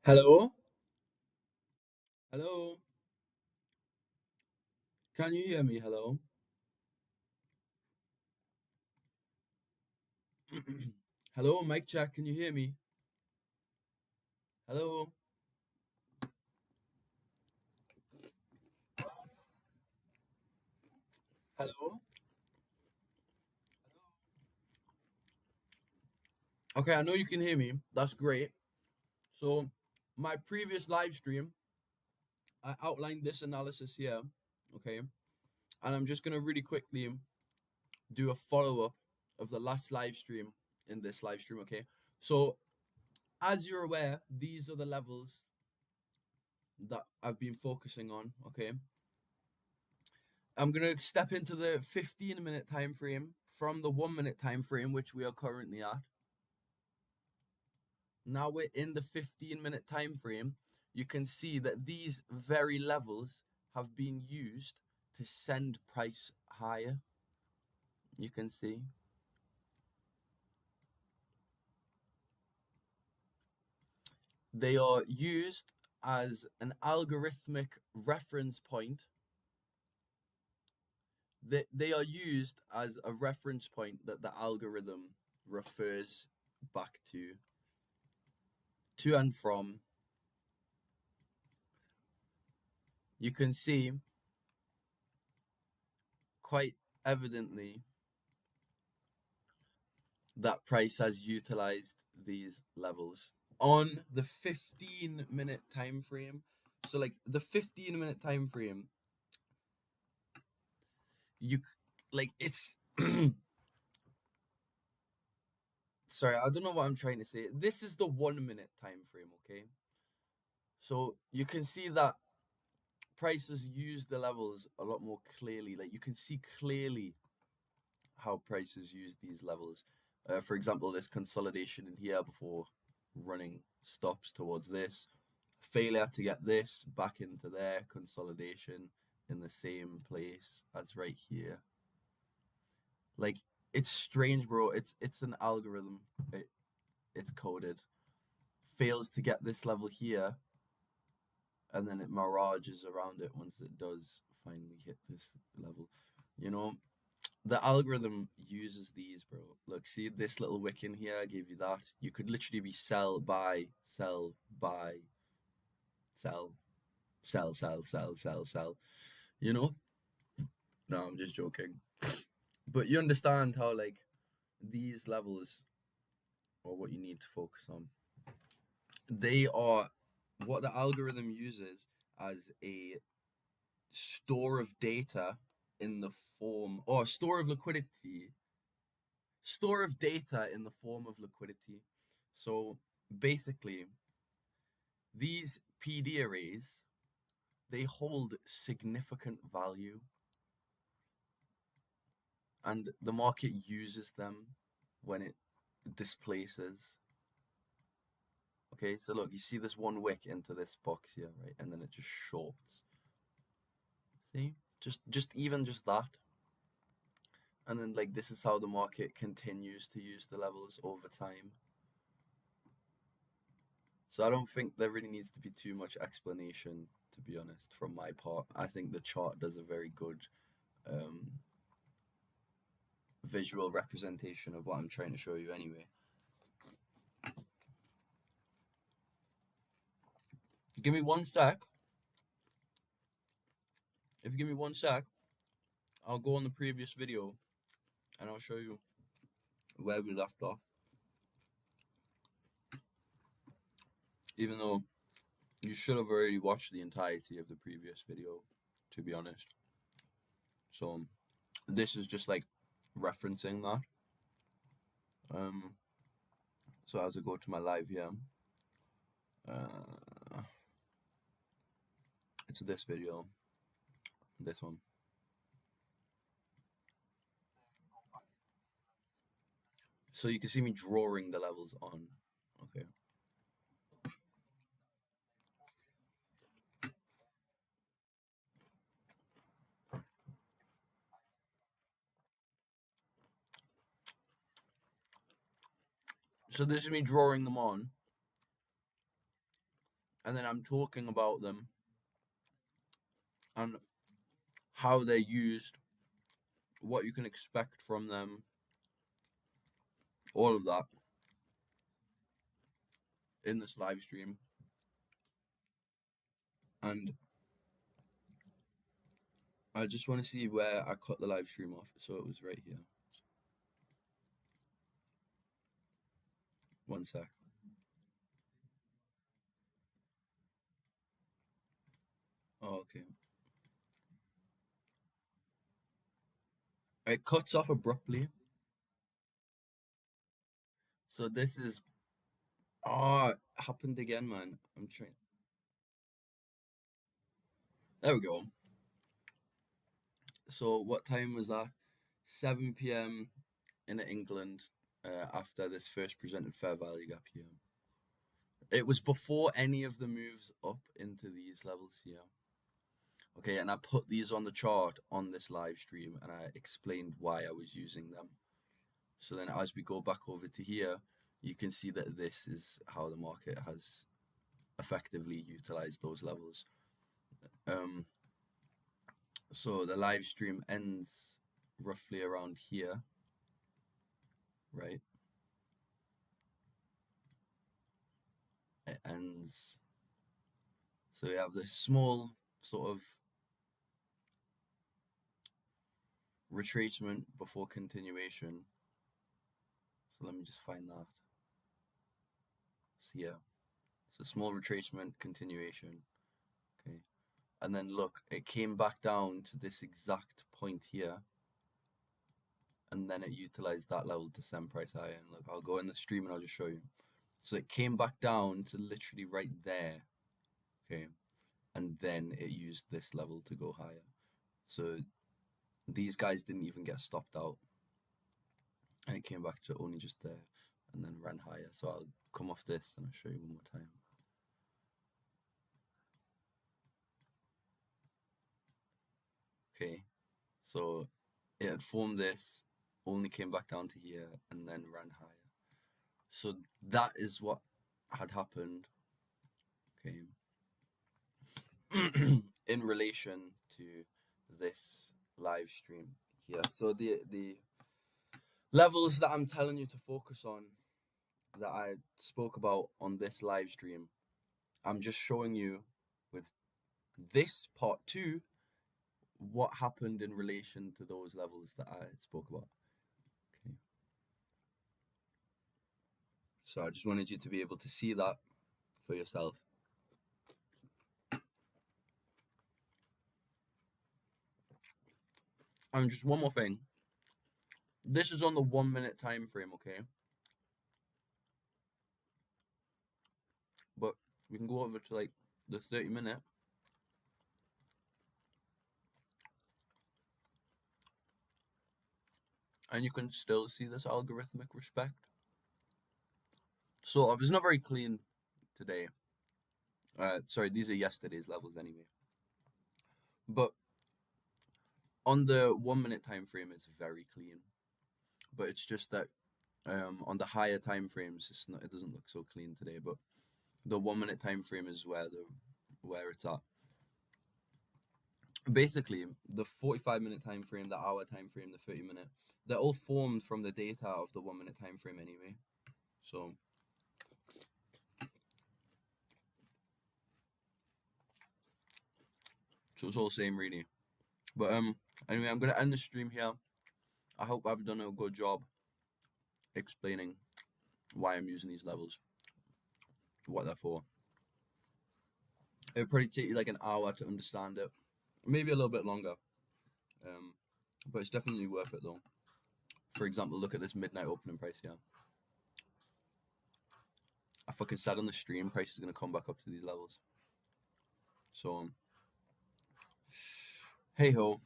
Hello? Hello? Can you hear me? Hello? Hello, mic check. Can you hear me? Hello? Hello? Okay, I know you can hear me. That's great. So, my previous live stream, I outlined this analysis here. Okay. And I'm just going to really quickly do a follow up of the last live stream in this live stream. Okay. So, as you're aware, these are the levels that I've been focusing on. Okay. I'm going to step into the 15-minute time frame from the 1 minute time frame, which we are currently at. Now we're in the 15-minute time frame. You can see that these very levels have been used to send price higher. You can see. They are used as an algorithmic reference point. They are used as a reference point that the algorithm refers back to and from. You can see quite evidently that price has utilized these levels on the 15-minute time frame. So like the 15-minute time frame, you like it's sorry, I don't know what I'm trying to say. This is the 1 minute time frame, okay? So you can see that prices use the levels a lot more clearly. Like you can see clearly how prices use these levels. For example, this consolidation in here before running stops towards this, failure to get this back into there, consolidation in the same place as right here. Like it's strange, bro. It's an algorithm. It's coded. Fails to get this level here, and then it mirages around it once it does finally hit this level. You know, the algorithm uses these, bro. Look, see this little wick in here? I gave you that. You could literally be sell, buy, sell, buy, sell, sell, sell, sell, sell, sell. You know? No, I'm just joking. But you understand how, like, these levels are what you need to focus on. They are what the algorithm uses as a store of data in the form, or store of liquidity, store of data in the form of liquidity. So basically, these PD arrays, they hold significant value and the market uses them when it displaces. Okay, so look, you see this one wick into this box here, right? And then it just shorts. See? Just even just that. And then like this is how the market continues to use the levels over time. So I don't think there really needs to be too much explanation, to be honest, from my part. I think the chart does a very good visual representation of what I'm trying to show you anyway. Give me one sec. If you give me one sec, I'll go on the previous video and I'll show you where we left off. Even though you should have already watched the entirety of the previous video, to be honest. So this is just like referencing that. So as I go to my live here, it's this video, this one. So you can see me drawing the levels on. Okay. So this is me drawing them on. and then I'm talking about them and how they're used, what you can expect from them, all of that in this live stream. And I just want to see where I cut the live stream off. So it was right here. One sec. Oh, okay. It cuts off abruptly. So this is it happened again, man. I'm trying. There we go. So what time was that? 7 p.m. in England after this first presented fair value gap here. It was before any of the moves up into these levels here. Okay, and I put these on the chart on this live stream and I explained why I was using them. So then as we go back over to here, you can see that this is how the market has effectively utilized those levels. So the live stream ends roughly around here, right? It ends. So we have this small sort of retracement before continuation. So let me just find that. So yeah, so small retracement, continuation. Okay, and then look, it came back down to this exact point here, and then it utilized that level to send price higher. And look, I'll go in the stream and I'll just show you. So it came back down to literally right there. Okay, and then it used this level to go higher. So these guys didn't even get stopped out, and it came back to only just there and then ran higher. So I'll come off this and I'll show you one more time. Okay, so it had formed this, only came back down to here and then ran higher. So that is what had happened, okay, in relation to this live stream here. So the levels that I'm telling you to focus on that I spoke about on this live stream, I'm just showing you with this part 2 what happened in relation to those levels that I spoke about. Okay. So I just wanted you to be able to see that for yourself. And just one more thing. This is on the 1 minute time frame, okay? But we can go over to like the 30-minute. And you can still see this algorithmic respect. Sort of. It's not very clean today. Sorry, these are yesterday's levels anyway. But on the 1 minute time frame, it's very clean. But it's just that on the higher time frames, it doesn't look so clean today. But the 1 minute time frame is where it's at. Basically, the 45-minute time frame, the hour time frame, the 30-minute, they're all formed from the data of the 1 minute time frame anyway. So it's all the same really. But anyway, I'm gonna end the stream here. I hope I've done a good job explaining why I'm using these levels, what they're for. It would probably take you like an hour to understand it, maybe a little bit longer. But it's definitely worth it though. For example, look at this midnight opening price here. I fucking said on the stream, price is gonna come back up to these levels. So, hey ho.